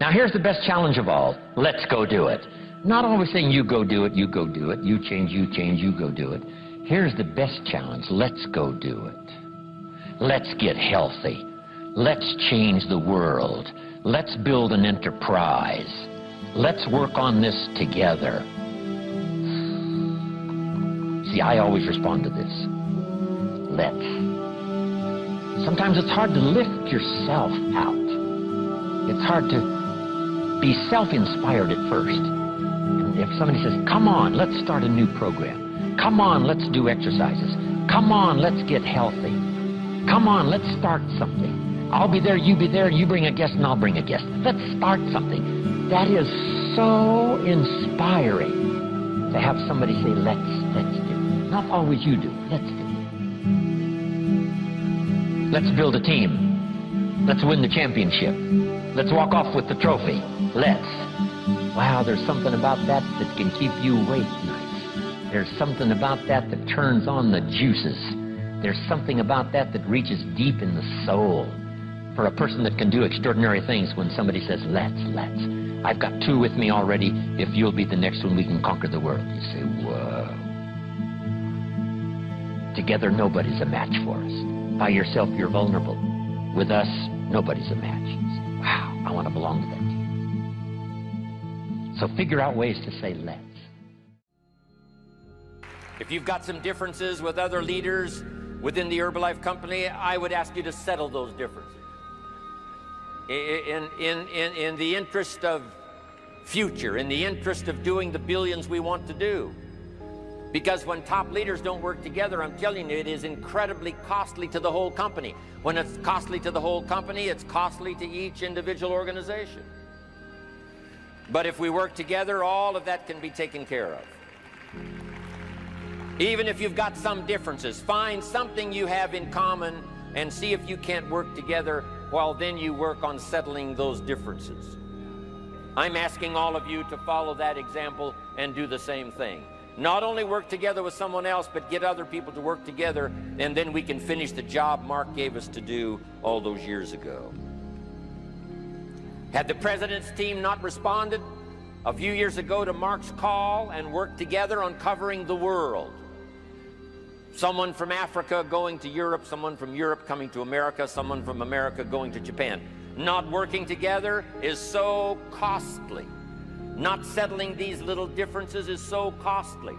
Now here's the best challenge of all. Let's go do it. Not always saying you go do it, you go do it, you change, you go do it. Here's the best challenge. Let's go do it. Let's get healthy. Let's change the world. Let's build an enterprise. Let's work on this together. See, I always respond to this. Let's. Sometimes it's hard to lift yourself out. It's hard to be self-inspired at first. And if somebody says, come on, let's start a new program. Come on, let's do exercises. Come on, let's get healthy. Come on, let's start something. I'll be there, you be there, you bring a guest and I'll bring a guest. Let's start something. That is so inspiring to have somebody say, let's do. Not always you do, let's do. Let's build a team. Let's win the championship. Let's walk off with the trophy. Let's. Wow, there's something about that that can keep you awake nights. There's something about that that turns on the juices. There's something about that that reaches deep in the soul. For a person that can do extraordinary things when somebody says, let's. I've got two with me already. If you'll be the next one, we can conquer the world. You say, whoa. Together, nobody's a match for us. By yourself, you're vulnerable. With us, nobody's a match. You say, wow, I want to belong to that team. So figure out ways to say, let's. If you've got some differences with other leaders within the Herbalife company, I would ask you to settle those differences. In the interest of future, in the interest of doing the billions we want to do. Because when top leaders don't work together, I'm telling you, it is incredibly costly to the whole company. When it's costly to the whole company, it's costly to each individual organization. But if we work together, all of that can be taken care of. Even if you've got some differences, find something you have in common and see if you can't work together while then you work on settling those differences. I'm asking all of you to follow that example and do the same thing. Not only work together with someone else, but get other people to work together, and then we can finish the job Mark gave us to do all those years ago. Had the president's team not responded a few years ago to Mark's call and worked together on covering the world, someone from Africa going to Europe, someone from Europe coming to America, someone from America going to Japan. Not working together is so costly. Not settling these little differences is so costly.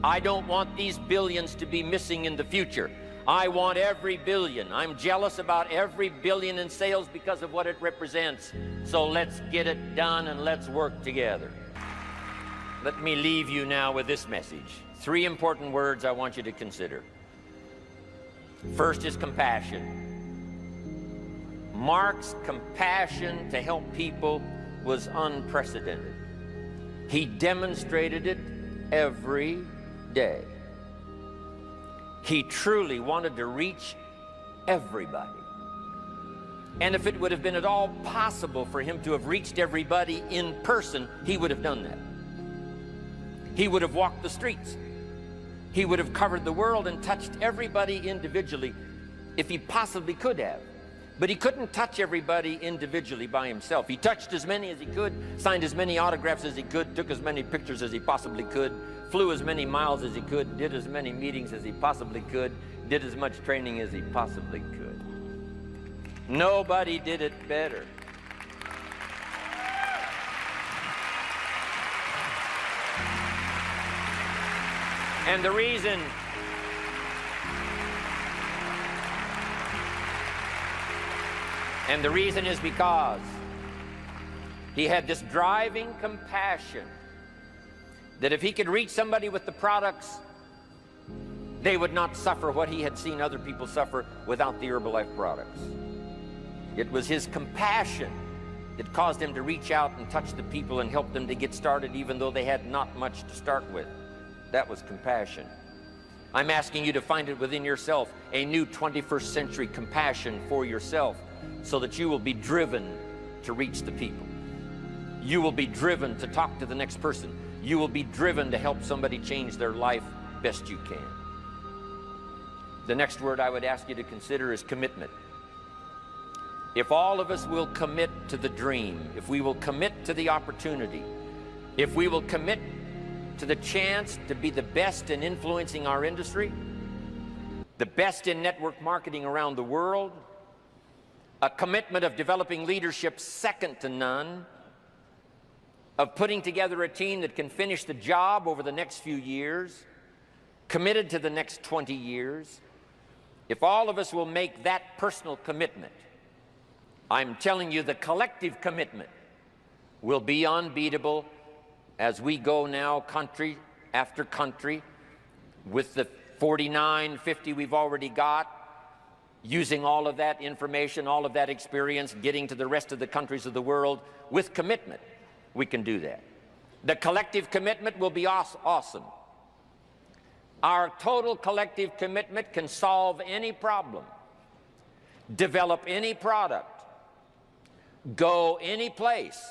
I don't want these billions to be missing in the future. I want every billion. I'm jealous about every billion in sales because of what it represents. So let's get it done and let's work together. Let me leave you now with this message. 3 important words I want you to consider. First is compassion. Mark's compassion to help people was unprecedented. He demonstrated it every day. He truly wanted to reach everybody. And if it would have been at all possible for him to have reached everybody in person, he would have done that. He would have walked the streets. He would have covered the world and touched everybody individually if he possibly could have. But he couldn't touch everybody individually by himself. He touched as many as he could, signed as many autographs as he could, took as many pictures as he possibly could, flew as many miles as he could, did as many meetings as he possibly could, did as much training as he possibly could. Nobody did it better. And the reason is because he had this driving compassion that if he could reach somebody with the products, they would not suffer what he had seen other people suffer without the Herbalife products. It was his compassion that caused him to reach out and touch the people and help them to get started even though they had not much to start with. That was compassion. I'm asking you to find it within yourself, a new 21st century compassion for yourself, so that you will be driven to reach the people. You will be driven to talk to the next person. You will be driven to help somebody change their life best you can. The next word I would ask you to consider is commitment. if all of us will commit to the dream, if we will commit to the opportunity, if we will commit to the chance to be the best in influencing our industry, the best in network marketing around the world, a commitment of developing leadership second to none, of putting together a team that can finish the job over the next few years, committed to the next 20 years, if all of us will make that personal commitment, I'm telling you the collective commitment will be unbeatable as we go now country after country with the 49, 50 we've already got, using all of that information, all of that experience, getting to the rest of the countries of the world with commitment. We can do that. The collective commitment will be awesome. Our total collective commitment can solve any problem, develop any product, go any place,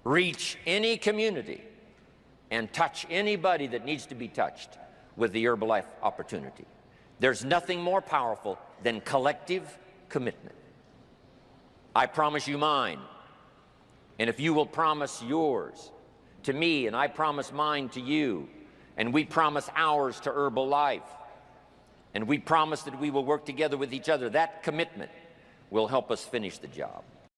reach any community, and touch anybody that needs to be touched with the Herbalife opportunity. There's nothing more powerful than collective commitment. I promise you mine, and if you will promise yours to me, and I promise mine to you, and we promise ours to Herbalife, and we promise that we will work together with each other, that commitment will help us finish the job.